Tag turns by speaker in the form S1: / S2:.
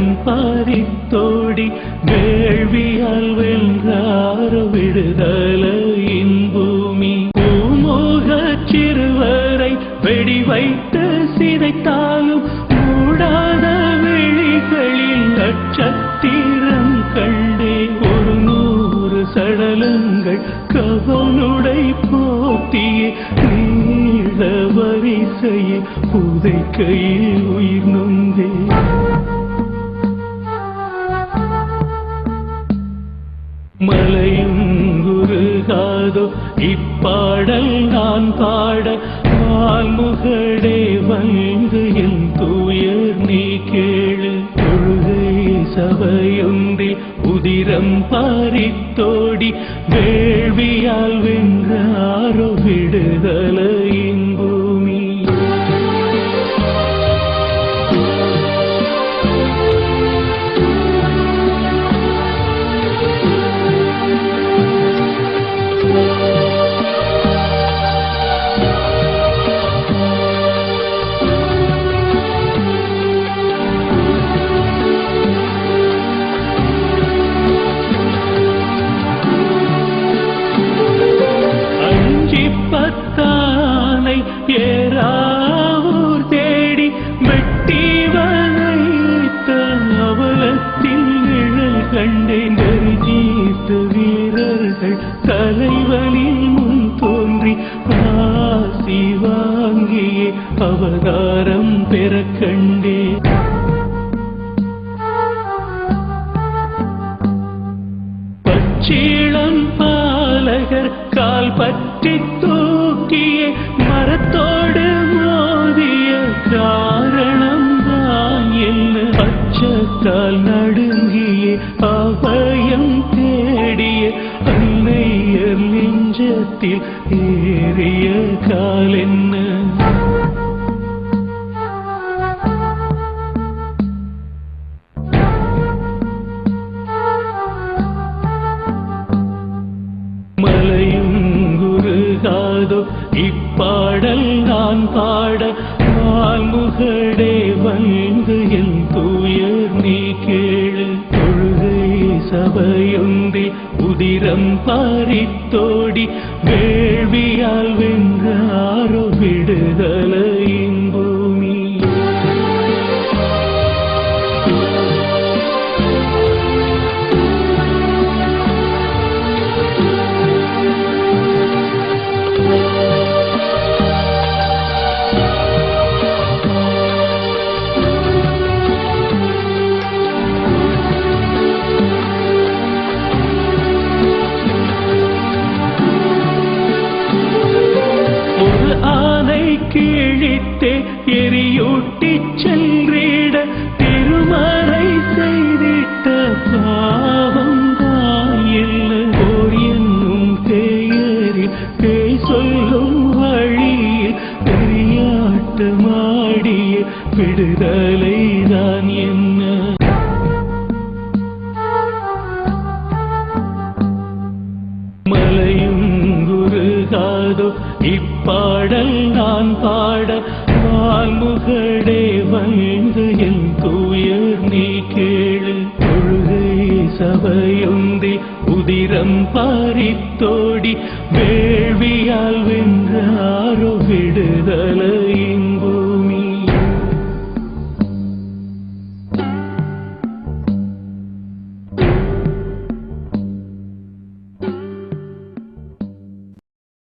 S1: உதிரம் பாரித்தோடி வேள்வியால் வென்றார் விடுதலையின் பூமி. பூமுக சிறுவரை வெடி வைத்து சிதைத்தாலும் மூடாத விழிகளில் நட்சத்திரம் கண்டே. 100 சடலங்கள் கவனுடை போத்தியே நீள வரிசையே புதைக்கையில் உயிர் நொந்தே. மலையும் குருகாதோ இப்பாடல் நான் பாட, ஆல்முகடே வந்து என் தூயர் நீ கேளு. தொழுகை சபையொன்றில் உதிரம் பாரித்தோடி வேள்வியால் வென்றாரோ விடுதலையின் பூமி. பத்தானை ஏறாவூர் தேடி வெட்டி வளைத்த அவலத்தில் நிழல் கண்டேன். கரிஜீத்த வீரர்கள் தலைவலில் முன் தோன்றி ஆசி வாங்கியே அவதாரம் பெற கண்டே. பச்சீளம் பாலகர் கால் பற்றி தூக்கியே மரத்தோடு மோதிய காரணம் தான் என்ன? அச்சத்தால் நடுங்கியே அபயம் தேடிய அன்னையர் நெஞ்சத்தில் ஏறிய கால் என்ன? மலையும் குருகாதோ இப்பாடல் நான் பாட, ஆல்முகடே வந்து என் தூயர் நீ கேளு. தொழுகை சபையொன்றில் உதிரம் பாரித்தோடி வேள்வியால் வென்றாரோ விடுதலையின் பூமி. ஆனை கிழித்தே எரியூட்டி சென்றிட திருமறை செய்திட்ட பாவம் தான் இல்லை. போர் என்னும் பெயரில் பேய் சொல்லும் வழியில் பெரியாட்டமாடிய விடுதலை தான் என்ன? மலையும் குருகாதோ இப்பாடல் நான் பாட, ஆல்முகடே வந்து என் தூயர் நீ கேளு. தொழுகை சபையொன்றில் உதிரம் பாரித்தோடி வேள்வியால் வென்றாரோ விடுதலை